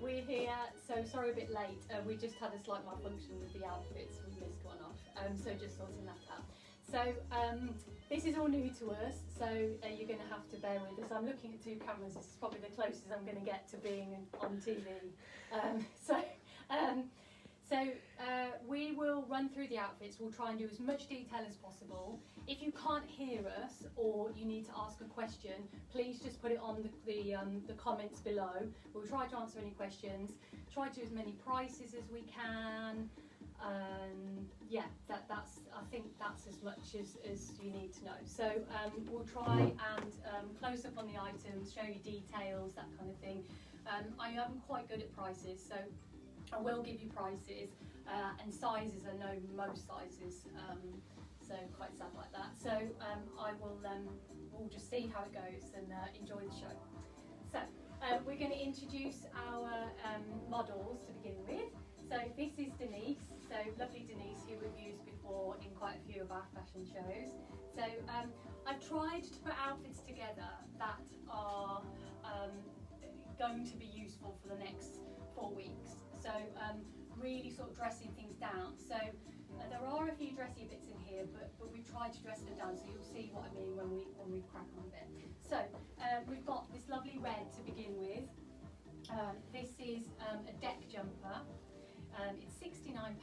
We're here, so sorry a bit late. We just had a slight malfunction with the outfits. We missed one off, so just sorting that out. So this is all new to us, so you're going to have to bear with us. I'm looking at two cameras. This is probably the closest I'm going to get to being on TV. We will run through the outfits. We'll try and do as much detail as possible. If you can't hear us or you need to ask a question, please just put it on the comments below. We'll try to answer any questions, try to do as many prices as we can. Yeah, I think that's as much as you need to know. So we'll try and close up on the items, show you details, that kind of thing. I am quite good at prices, so I will give you prices and sizes. I know most sizes, so quite sad like that. So we'll just see how it goes and enjoy the show. So we're going to introduce our models to begin with. So this is Denise, so lovely Denise, who we've used before in quite a few of our fashion shows. So I've tried to put outfits together that are going to be useful for the next 4 weeks. So really sort of dressing things down. So there are a few dressy bits in here, but we've tried to dress them down, so you'll see what I mean when we crack on a bit. So we've got this lovely red to begin with. This is a deck jumper. It's £69.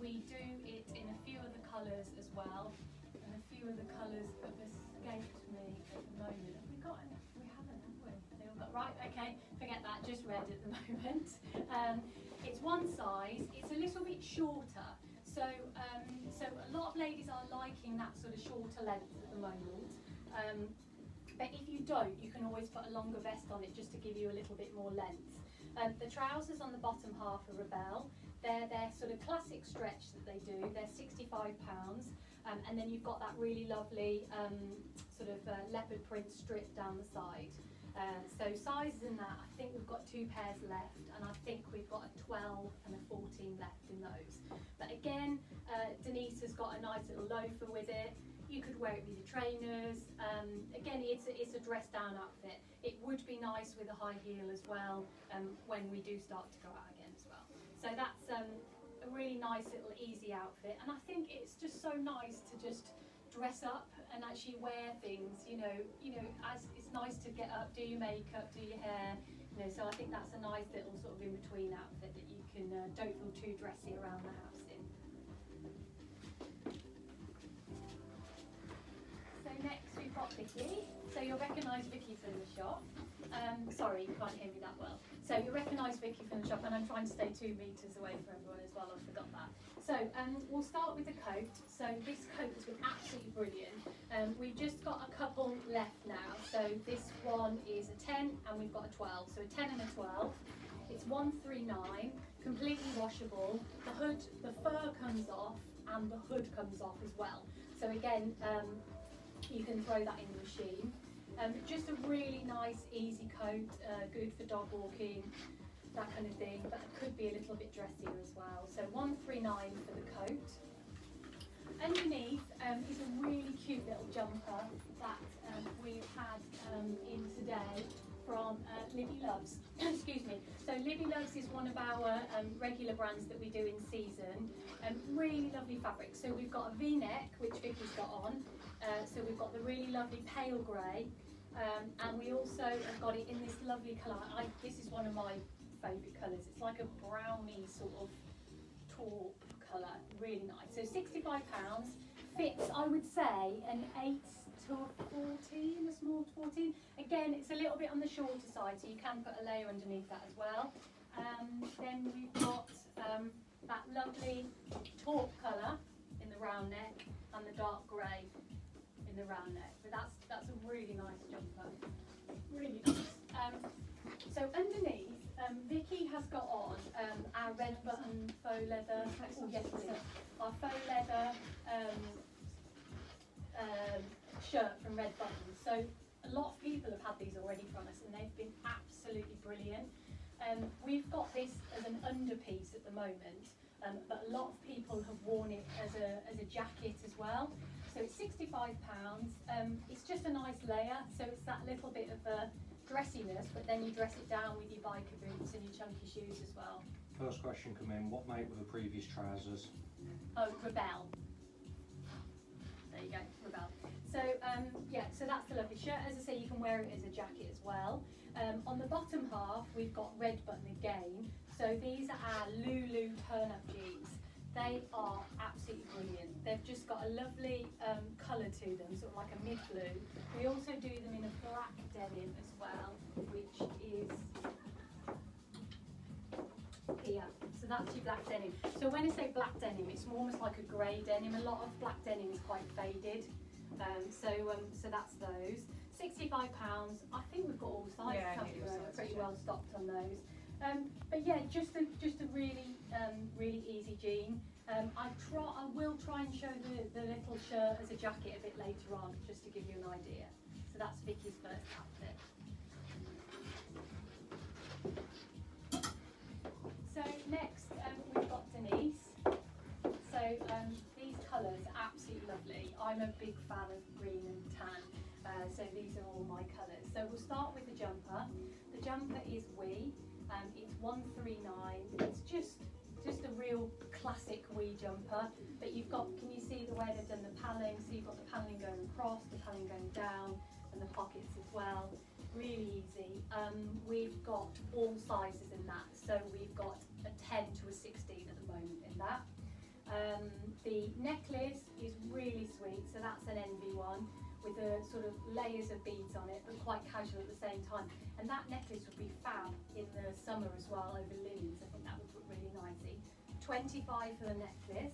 We do it in a few other colours as well, and a few of the colours have escaped me at the moment. Have we got any? We haven't, have we? They all got, right, okay, forget that, just red at the moment. It's one size, it's a little bit shorter, so a lot of ladies are liking that sort of shorter length at the moment. But if you don't, you can always put a longer vest on it just to give you a little bit more length. The trousers on the bottom half are Rebelle. They're sort of classic stretch that they do. They're £65, and then you've got that really lovely sort of leopard print strip down the side. So sizes in that, I think we've got 2 pairs left, and I think we've got a 12 and a 14 left in those. But again, Denise has got a nice little loafer with it. You could wear it with your trainers. Again, it's a dress down outfit. It would be nice with a high heel as well when we do start to go out again as well. So that's a really nice little easy outfit, and I think it's just so nice to just dress up and actually wear things. You know, as it's nice to get up, do your makeup, do your hair. So I think that's a nice little sort of in between outfit that you can don't feel too dressy around the house in. So next we've got Vicky. So you'll recognise Vicky from the shop. Sorry, you can't hear me that well. So you'll recognise Vicky from the shop, and I'm trying to stay 2 metres away from everyone as well. I forgot that. So we'll start with the coat. So this coat has been absolutely brilliant. We've just got a couple left now. So this one is a 10 and we've got a 12. So a 10 and a 12. It's £139, completely washable. The hood, the fur comes off and the hood comes off as well. So again, you can throw that in the machine. Just a really nice, easy coat, good for dog walking, that kind of thing, but it could be a little bit dressier as well. So £139 for the coat. Underneath is a really cute little jumper that we've had in today from Libby Loves. Excuse me. So Libby Loves is one of our regular brands that we do in season. Really lovely fabric. So we've got a V-neck, which Vicky's got on. So we've got the really lovely pale grey, and we also have got it in this lovely colour. This is one of my favourite colours. It's like a brownie sort of taupe colour, really nice. So £65, fits, I would say, an 8 to a 14, a small to 14. Again, it's a little bit on the shorter side, so you can put a layer underneath that as well. Then we've got that lovely taupe colour in the round neck and the dark grey in the round neck. But that's a really nice jumper, really nice. So underneath, Vicky has got on our red button faux leather, our faux leather shirt from Red Buttons. So a lot of people have had these already from us, and they've been absolutely brilliant. We've got this as an underpiece at the moment, but a lot of people have worn it as a jacket as well. So it's £65. It's just a nice layer, so it's that little bit of a dressiness, but then you dress it down with your biker boots and your chunky shoes as well. First question come in, what mate were the previous trousers? Oh, Rebel. There you go, Rebel. So yeah, so that's the lovely shirt. As I say, you can wear it as a jacket as well. On the bottom half, we've got red button again. So these are our Lulu turn-up jeans. They are absolutely brilliant. They've just got a lovely colour to them, sort of like a mid-blue. We also do them in a black denim as well, which is here. So that's your black denim. So when I say black denim, it's almost like a grey denim. A lot of black denim is quite faded. So that's those. £65. I think we've got all sizes. Yeah, pretty well stocked on those. But yeah, just a really really easy jean. I will try and show the little shirt as a jacket a bit later on, just to give you an idea. So that's Vicky's first outfit. So next we've got Denise. So these colours are absolutely lovely. I'm a big fan of green and tan. So these are all my colours. So we'll start with the jumper. The jumper is WE. It's 139. It's just a real classic WE jumper. But you've got, can you see the way they've done the paneling? So you've got the paneling going across, the paneling going down, and the pockets as well. Really easy. We've got all sizes in that. So we've got a 10 to a 16 at the moment in that. The necklace is really sweet. So that's an Envy one, with a sort of layers of beads on it, but quite casual at the same time. And that necklace would be fab in the summer as well, over lilies. I think that would look really nicely. 25 for the necklace.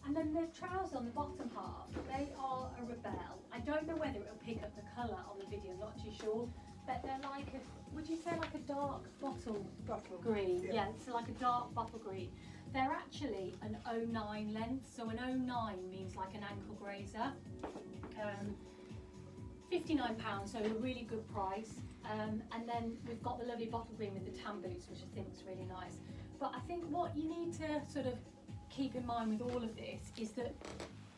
And then the trousers on the bottom half, they are a Rebel. I don't know whether it'll pick up the colour on the video, I'm not too sure. But they're like a, would you say like a dark bottle green? Yeah, it's like a dark bottle green. They're actually an 09 length, so an 09 means like an ankle grazer. £59, so a really good price. And then we've got the lovely bottle green with the tan boots, which I think is really nice. But I think what you need to sort of keep in mind with all of this is that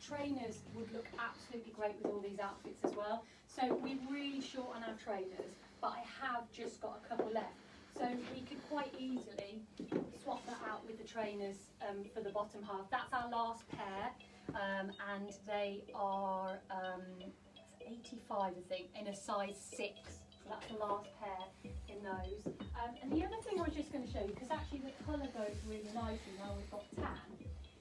trainers would look absolutely great with all these outfits as well. So we're really short on our trainers, but I have just got a couple left. So we could quite easily swap that out with the trainers for the bottom half. That's our last pair, and they are 85, I think, in a size 6. So that's the last pair in those. And the other thing I was just going to show you, because actually the colour goes really nicely now we've got tan,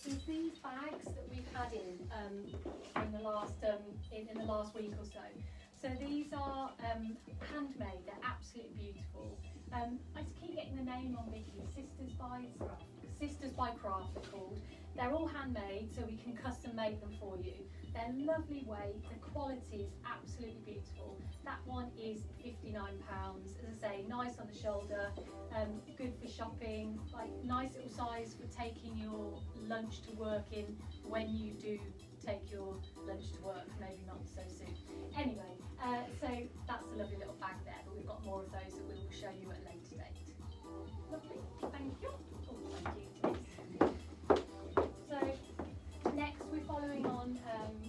is these bags that we've had in the last week or so. So these are handmade. They're absolutely beautiful. I just keep getting the name on Vicky. Sisters by Craft they're called. They're all handmade, so we can custom make them for you. They're lovely weight. The quality is absolutely beautiful. That one is £59. As I say, nice on the shoulder, good for shopping, like nice little size for taking your lunch to work in when you do take your lunch to work, maybe not so soon. Anyway, so that's a lovely little bag there, but we've got more of those that we will show you at a later date. Lovely, thank you. Oh, thank you. So next we're following on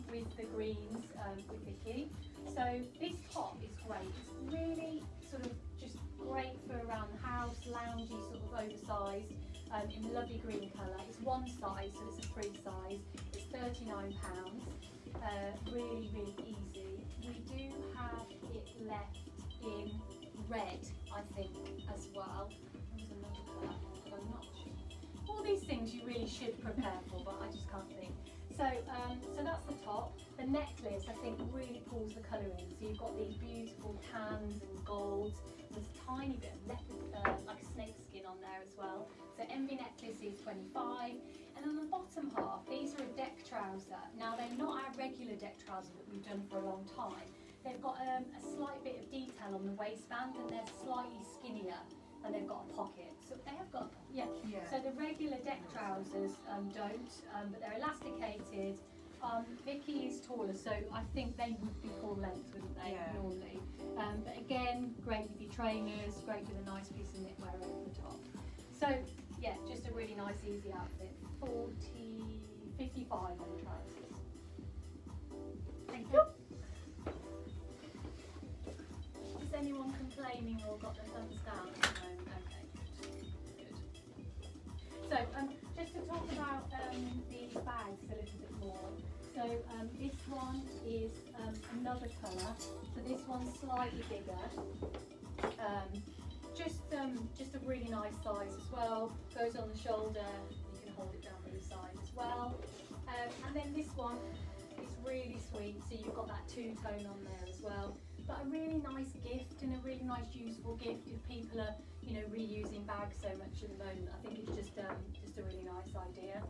with the greens with Vicky. So this top is great. It's really sort of just great for around the house, loungy, sort of oversized, in the lovely green colour. It's one size, so it's a free size. It's £39. Really, really easy. We do have it left in red, I think, as well. There's another colour, but I'm not sure. All these things you really should prepare for, but I just can't think. So, so that's the top. The necklace, I think, really pulls the colour in. So you've got these beautiful tans and golds. There's a tiny bit of leopard, like a snake skin on there as well. So Envy necklace is 25. And on the bottom half, these are a deck trouser. Now they're not our regular deck trouser that we've done for a long time. They've got a slight bit of detail on the waistband, and they're slightly skinnier, and they've got a pocket. So they have got, yeah. So the regular deck trousers don't, but they're elasticated. Vicky is taller, so I think they would be full length, wouldn't they, normally? But again, great with your trainers, great with a nice piece of knitwear over the top. So yeah, just a really nice, easy outfit. 55 on the trousers. Thank you. So anyone complaining or got their thumbs down at the moment? Okay, good. So just to talk about these bags a little bit more. So this one is another colour. So this one's slightly bigger. Just a really nice size as well. Goes on the shoulder. You can hold it down by the side as well. And then this one is really sweet. So you've got that two-tone on there as well. But a really nice gift and a really nice useful gift if people are, you know, reusing bags so much at the moment. I think it's just a really nice idea.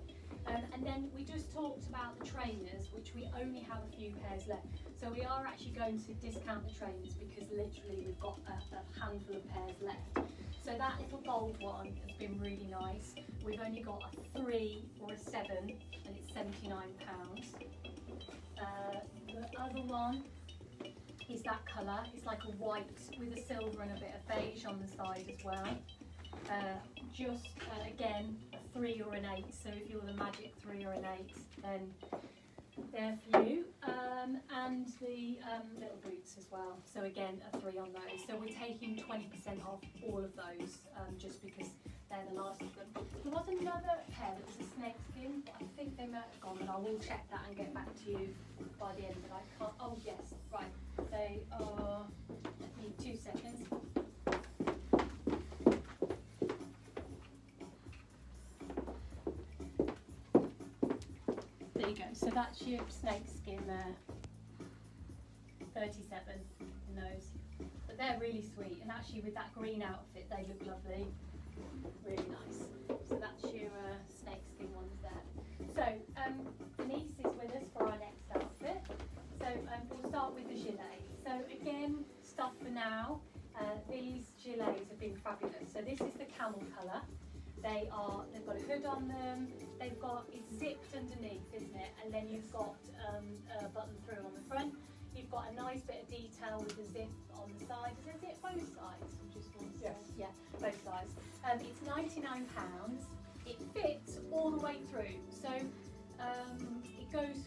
And then we just talked about the trainers, which we only have a few pairs left. So we are actually going to discount the trainers because literally we've got a handful of pairs left. So that little gold one has been really nice. We've only got a 3 or a 7 and it's £79. The other one is that colour. It's like a white with a silver and a bit of beige on the side as well. Again, a 3 or an 8. So if you're the magic 3 or an 8, then they're for you. And the little boots as well. So again, a 3 on those. So we're taking 20% off all of those just because they're the last of them. There was another pair that was a snake skin, but I think they might have gone, and I will check that and get back to you by the end. But I can't. Oh yes, right. They are. I need 2 seconds. There you go. So that's your snake skin there. 37 in those. But they're really sweet, and actually with that green outfit, they look lovely. Really nice. So that's your snakeskin ones there. So Denise is with us for our next outfit. So we'll start with the gilet. So again, stuff for now. These gilets have been fabulous. So this is the camel colour. They've got a hood on them. It's zipped underneath, isn't it? And then you've got a button through on the front. You've got a nice bit of detail with a zip on the side. Is it zip both sides? Or just one side? Yes. Yeah, both sides. It's £99. It fits all the way through. So it goes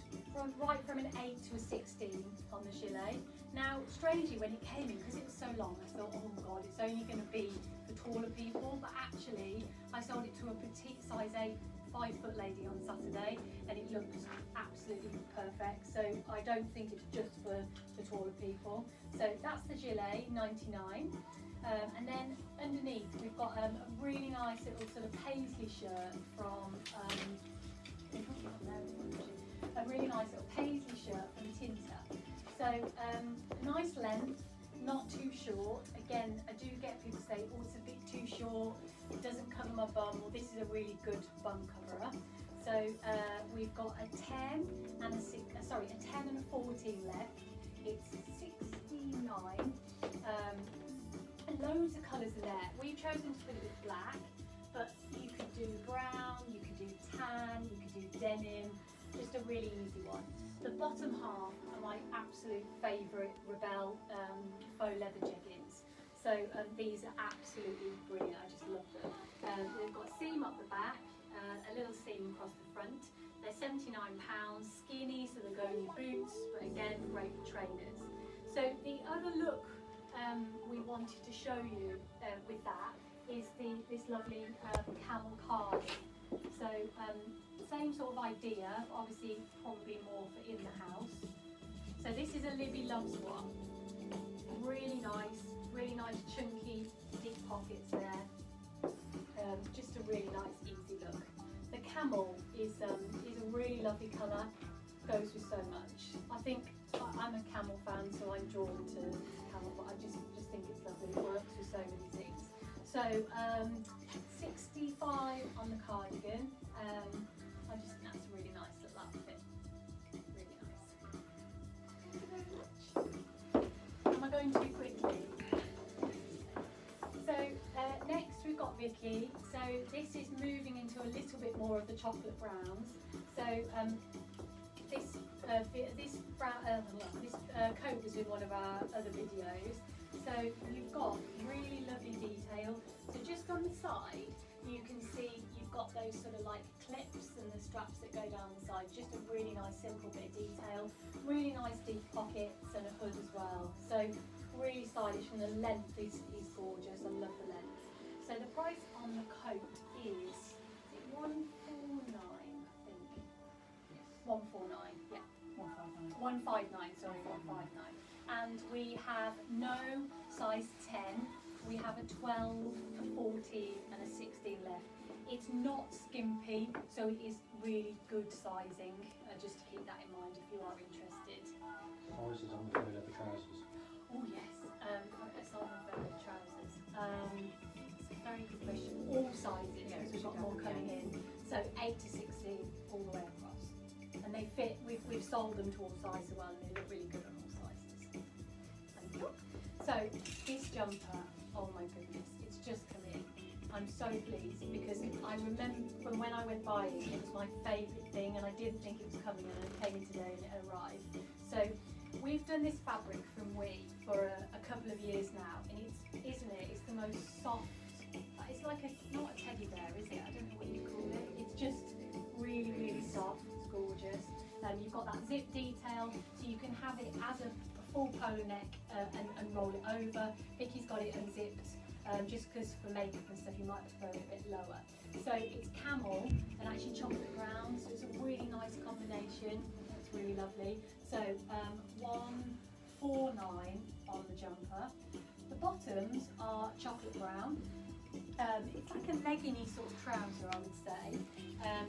right from an 8 to a 16 on the gilet. Now, strangely, when it came in, because it was so long, I thought, oh God, it's only going to be for taller people. But actually, I sold it to a petite size 8, 5-foot lady on Saturday, and it looked absolutely perfect. So I don't think it's just for taller people. So that's the gilet, 99. And then underneath we've got a really nice little sort of paisley shirt from a really nice little paisley shirt from Tinta. So a nice length, not too short. Again, I do get people say, oh, it's a bit too short, it doesn't cover my bum. Well, this is a really good bum coverer. So we've got a 10 and a 10 and a 14 left. It's 69. And loads of colours in there. We've chosen to put it with black, but you could do brown, you could do tan, you could do denim. Just a really easy one. The bottom half are my absolute favourite Rebel faux leather jeggings. So these are absolutely brilliant. I just love them. They've got a seam up the back, a little seam across the front. They're £79, skinny, so they go in your boots, but again, great for trainers. So the other look we wanted to show you with that is this lovely camel cardigan. So same sort of idea, obviously probably more for in the house. So this is a Libby Loves one. Really nice chunky deep pockets there. Just a really nice easy look. The camel is a really lovely colour, goes with so much. I think I'm a camel fan, so I'm drawn to camel, but I just think it's lovely. It works with so many things. So 65 on the cardigan. I just think that's a really nice little outfit. Really nice. Thank you very much. Am I going too quickly? So next we've got Vicky. So this is moving into a little bit more of the chocolate browns. So this coat was in one of our other videos. So you've got really lovely detail. So just on the side, you can see you've got those sort of like clips and the straps that go down the side. Just a really nice simple bit of detail. Really nice deep pockets and a hood as well. So really stylish, and the length is gorgeous. I love the length. So the price on the coat is it 149, I think. Yes. 149. Yeah. 159. Sorry, 159. And we have no size 10. We have a 12, a 14, and a 16 left. It's not skimpy, so it is really good sizing. Just to keep that in mind if you are interested. Sizes on the faux leather trousers. Oh yes, size of the trousers. It's a very good question. All sizes, because we've got more coming in. So 8 to 16, all the way across. And they fit. We've sold them to all sizes as well, and they look really good on all sizes. Thank you. So this jumper, oh my goodness, it's just come in. I'm so pleased because I remember from when I went buying, it was my favourite thing, and I didn't think it was coming, and it came in today and it arrived. So we've done this fabric from WE for a couple of years now, and it's the most soft. It's like not a teddy bear, is it? I don't know what you call it. It's just really, really soft. It's gorgeous. You've got that zip detail, so you can have it as a full polo neck and roll it over. Vicky's got it unzipped. Just because for makeup and stuff you might prefer it a bit lower. So it's camel and actually chocolate brown, so it's a really nice combination. It's really lovely. So 149 on the jumper. The bottoms are chocolate brown. It's like a leggingy sort of trouser, I would say.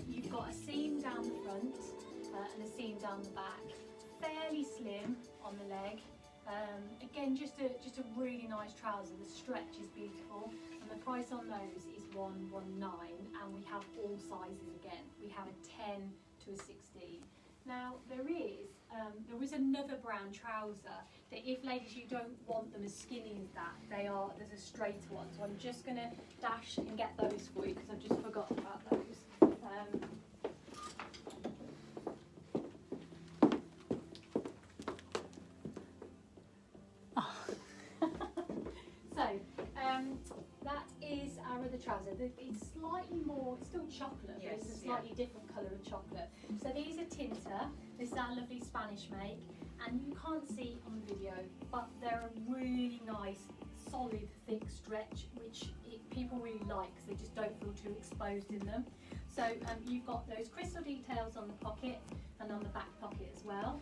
You've got a seam down the front and a seam down the back. Fairly slim on the leg. Again, just a really nice trouser. The stretch is beautiful, and the price on those is 119, and we have all sizes again. We have a 10 to a 16. Now there is another brown trouser that if ladies you don't want them as skinny as that, there's a straighter one. So I'm just going to dash and get those for you because I've just forgotten about those. That is our other trouser. It's slightly more, it's still chocolate, but it's a slightly different colour of chocolate. So these are Tinta. This is our lovely Spanish make, and you can't see on the video, but they're a really nice, solid, thick stretch, which people really like because they just don't feel too exposed in them. So you've got those crystal details on the pocket and on the back pocket as well.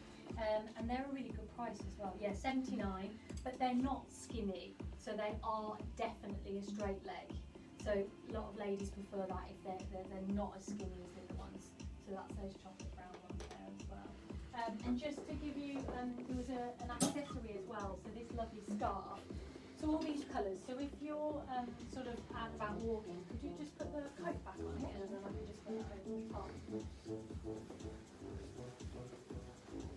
And they're a really good price as well. Yeah, 79, but they're not skinny, so they are definitely a straight leg. So a lot of ladies prefer that if they're not as skinny as the other ones. So that's those chocolate brown ones there as well. And just to give you, there was an accessory as well. So this lovely scarf. So all these colours. So if you're sort of out and about walking, could you just put the coat back on again, and then I can just put it over the top.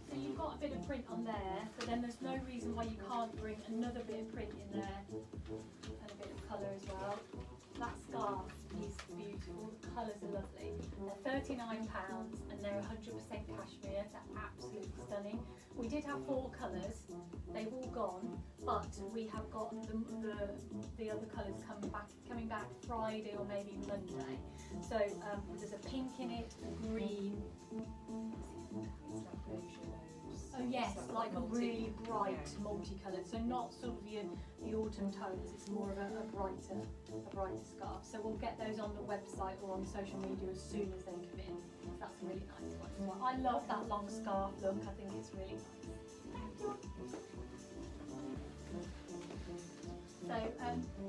So you've got a bit of print on there, but then there's no reason why you can't bring another bit of print in there and a bit of colour as well. That scarf is beautiful, the colours are lovely. They're £39 and they're 100% cashmere, they're absolutely stunning. We did have 4 colours, they've all gone, but we have got the other colours coming back Friday or maybe Monday. So there's a pink in it, a green. Oh yes, like a really bright multicoloured, so not sort of the autumn tones, it's more of a brighter scarf. So we'll get those on the website or on social media as soon as they come in. That's a really nice one as well. I love that long scarf look, I think it's really nice. So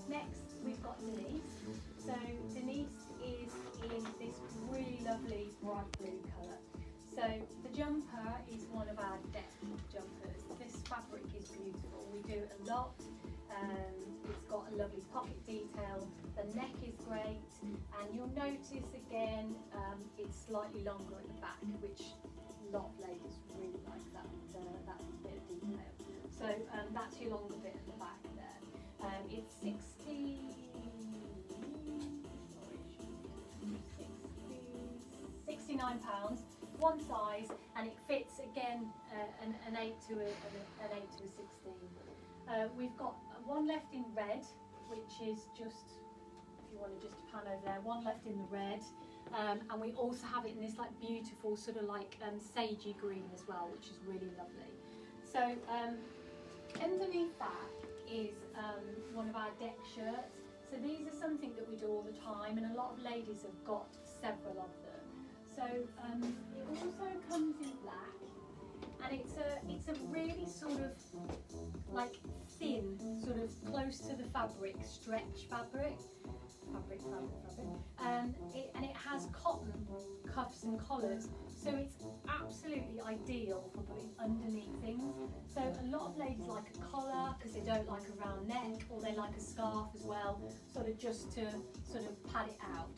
next we've got Denise. So Denise is in this really lovely bright blue colour. So the jumper is one of our depth jumpers. This fabric is beautiful. We do a lot. It's got a lovely pocket detail. The neck is great, and you'll notice again it's slightly longer at the back, which a lot of ladies really like that bit of detail. So that's your longer bit at the back there. It's £69. One size, and it fits again an 8 to a 16. We've got one left in red, which is just, if you want to just pan over there, one left in the red, and we also have it in this like beautiful sort of like sagey green as well, which is really lovely. So underneath that is one of our deck shirts. So these are something that we do all the time, and a lot of ladies have got several of them. So it also comes in black, and it's a really sort of like thin, sort of close to the fabric, stretch fabric. And it has cotton cuffs and collars, so it's absolutely ideal for putting underneath things. So a lot of ladies like a collar because they don't like a round neck, or they like a scarf as well, sort of just to sort of pad it out.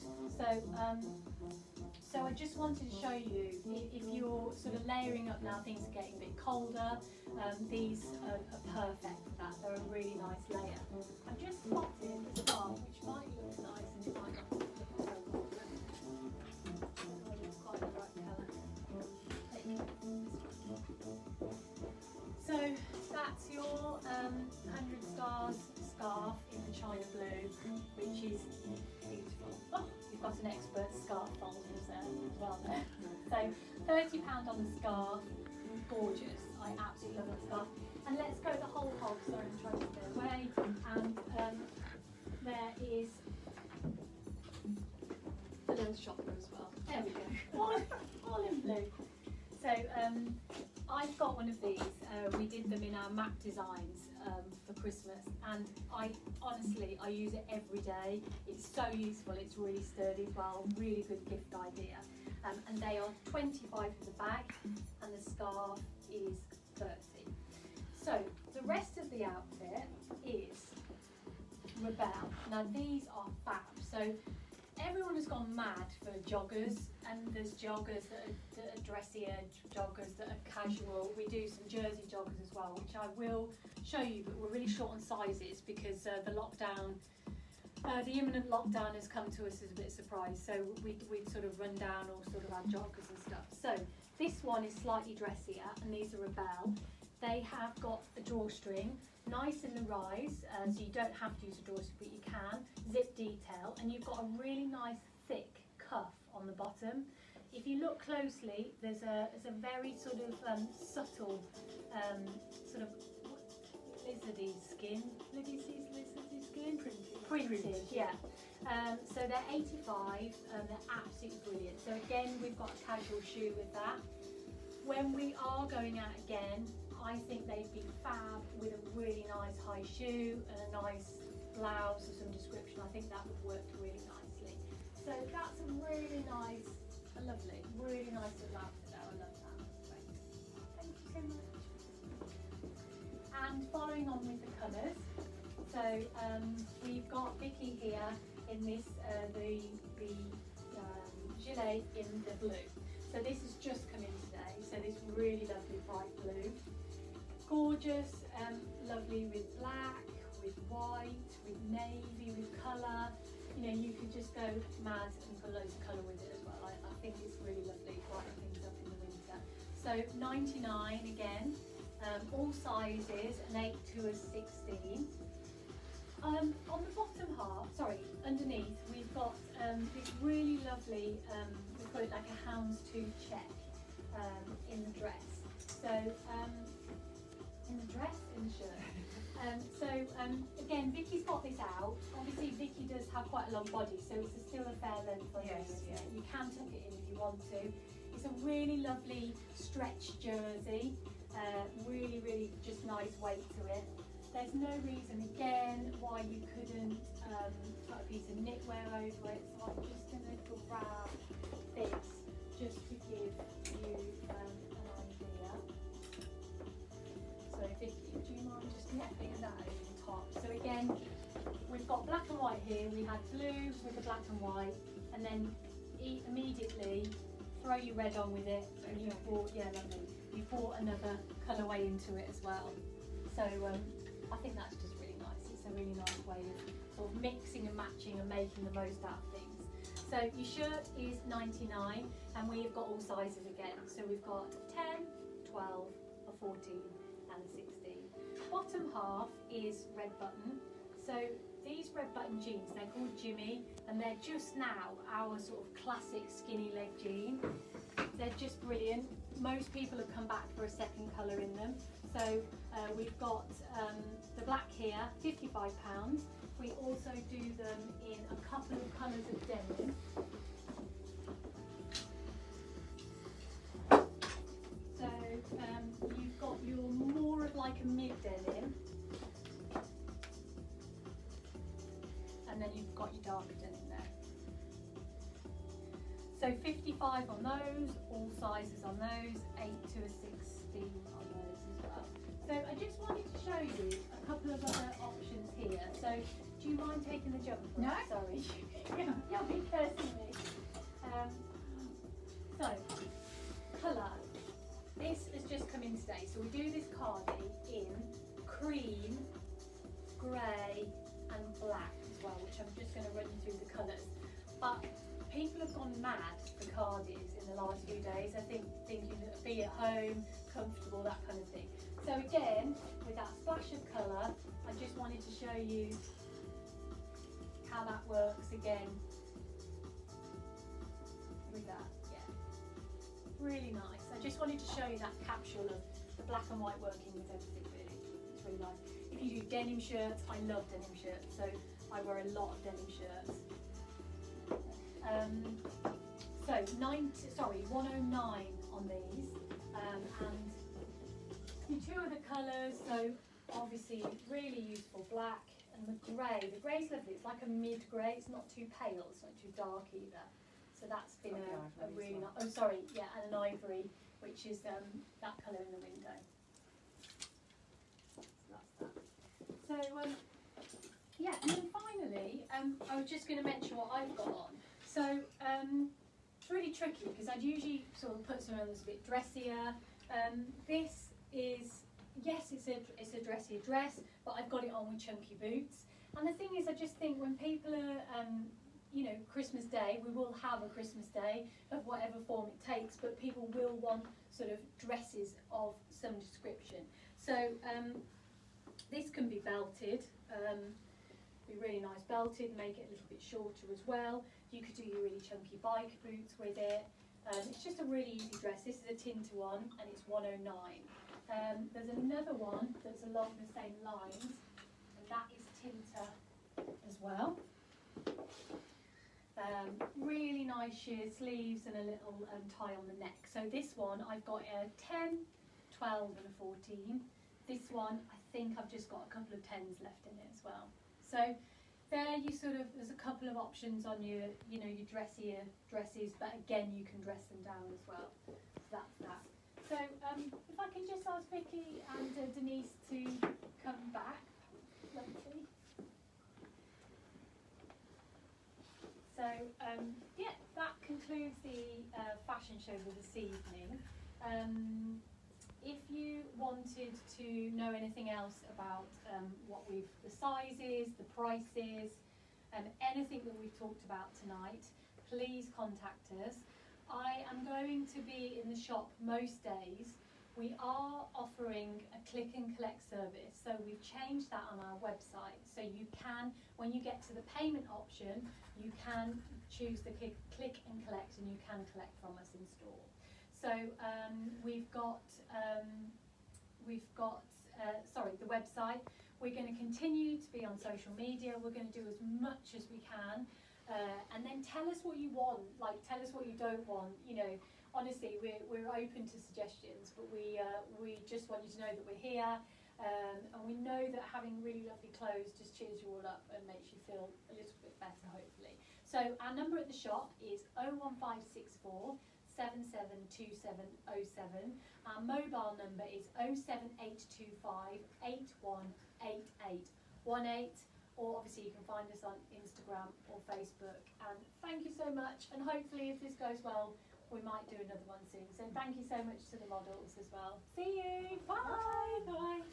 So I just wanted to show you, if you're sort of layering up now, things are getting a bit colder, these are perfect for that. They're a really nice layer. I've just spotted a scarf which might look nice and it might not look so cool. It's quite the right colour. So that's your 100 Stars scarf in the China blue, which is beautiful. Oh, you've got an expert scarf folders there as well there. So £30 on the scarf, gorgeous. I absolutely love that scarf. And let's go the whole hog, sorry I'm trying to stay away. And there is a little shopper as well. There we go, all in blue. So I've got one of these. We did them in our map designs for Christmas, and I use it every day. It's so useful. It's really sturdy as well. Really good gift idea. And they are 25 for the bag, and the scarf is 30. So the rest of the outfit is Rebelle. Now these are fab. So everyone has gone mad for joggers, and there's joggers that are dressier, joggers that are casual. We do some jersey joggers as well, which I will show you, but we're really short on sizes because the lockdown, the imminent lockdown has come to us as a bit of a surprise. So we'd sort of run down all sort of our joggers and stuff. So this one is slightly dressier, and these are Rebelle. They have got a drawstring, nice in the rise, so you don't have to use a drawstring, but you can. Zip detail, and you've got a really nice thick cuff on the bottom. If you look closely, there's a very sort of subtle sort of lizardy skin. Lizardy skin? Printed, yeah. So they're 85, they're absolutely brilliant. So again, we've got a casual shoe with that. When we are going out again, I think they'd be fab with a really nice high shoe and a nice blouse of some description. I think that would work really nicely. So that's a really nice, really nice little outfit there. I love that. That's great. Thank you so much. And following on with the colours, so we've got Vicky here in this the gilet in the blue. So this has just come in today. So this really lovely bright blue, gorgeous, lovely with black, with white, with navy, with colour. You know, you could just go mad and put loads of colour with it as well. I think it's really lovely, brighten things up in the winter. So 99 again, all sizes, an 8 to a 16. On the bottom half, underneath, we've got this really lovely, we call it like a houndstooth check in the dress. So in the shirt. Again, Vicky's got this out. Obviously, Vicky does have quite a long body, so it's still a fair length for her. Yes. You can tuck it in if you want to. It's a really lovely stretch jersey. Really, really just nice weight to it. There's no reason, again, why you couldn't put a piece of knitwear over it. So I'm just going to grab this just to give you an idea. So Vicky, do you mind just getting that over the top? So again, we've got black and white here. We had blue with the black and white, and then immediately throw your red on with it, and you brought another colourway into it as well. So I think that's just really nice. It's a really nice way of sort of mixing and matching and making the most out of things. So your shirt is 99, and we've got all sizes again. So we've got 10, 12, a 14 and a 16. Bottom half is red button. So these red button jeans, they're called Jimmy, and they're just now our sort of classic skinny leg jean. They're just brilliant. Most people have come back for a second colour in them. So we've got the black here, £55. We also do them in a couple of colours of denim. So you've got your more of like a mid denim, and then you've got your darker denim there. So 55 on those, all sizes on those, 8 to a 16 on those as well. So I just wanted to show you a couple of other options here. So do you mind taking the jumper? No. Sorry, you'll be cursing me. So, colour. This has just come in today. So we do this cardi in cream, grey and black as well, which I'm just going to run you through the colours. But people have gone mad for cardis in the last few days. I think thinking that be at home, comfortable, that kind of thing. So again, with that splash of colour, I just wanted to show you how that works again with that. Yeah, really nice. I just wanted to show you that capsule of the black and white working with everything really. It's really nice. If you do denim shirts, I love denim shirts, so I wear a lot of denim shirts. So 109 on these, and your two other colours. So obviously really useful, black and the grey. The grey's lovely. It's like a mid grey. It's not too pale. It's not too dark either. So that's been a really nice. Oh, sorry, yeah, and an ivory, which is that colour in the window. So that's that. So yeah, and then finally, I was just going to mention what I've got on. So it's really tricky because I'd usually sort of put something that's a bit dressier. This is, yes, it's a dressier dress, but I've got it on with chunky boots. And the thing is, I just think when people are, you know, Christmas Day, we will have a Christmas Day of whatever form it takes, but people will want sort of dresses of some description. So this can be belted. Be really nice belted, make it a little bit shorter as well. You could do your really chunky bike boots with it. It's just a really easy dress. This is a Tinter one and it's 109. There's another one that's along the same lines, and that is Tinter as well. Really nice sheer sleeves and a little tie on the neck. So this one I've got a 10, 12 and a 14. This one I think I've just got a couple of 10s left in it as well. So there you sort of, there's a couple of options on your, you know, your dressier dresses, but again you can dress them down as well. So that's that. So if I can just ask Vicky and Denise to come back. Lovely. So yeah, that concludes the fashion show for this evening. If you wanted to know anything else about the sizes, the prices, anything that we've talked about tonight, please contact us. I am going to be in the shop most days. We are offering a click and collect service, so we've changed that on our website. So you can, when you get to the payment option, you can choose the click and collect, and you can collect from us in store. So we've got the website. We're going to continue to be on social media. We're going to do as much as we can, and then tell us what you want. Like, tell us what you don't want. You know, honestly, we're open to suggestions, but we just want you to know that we're here, and we know that having really lovely clothes just cheers you all up and makes you feel a little bit better, hopefully. So our number at the shop is 01564 772707. Our mobile number is 07825 818818, or obviously you can find us on Instagram or Facebook. And thank you so much, and hopefully if this goes well we might do another one soon. So thank you so much to the models as well. See you. Bye. Bye.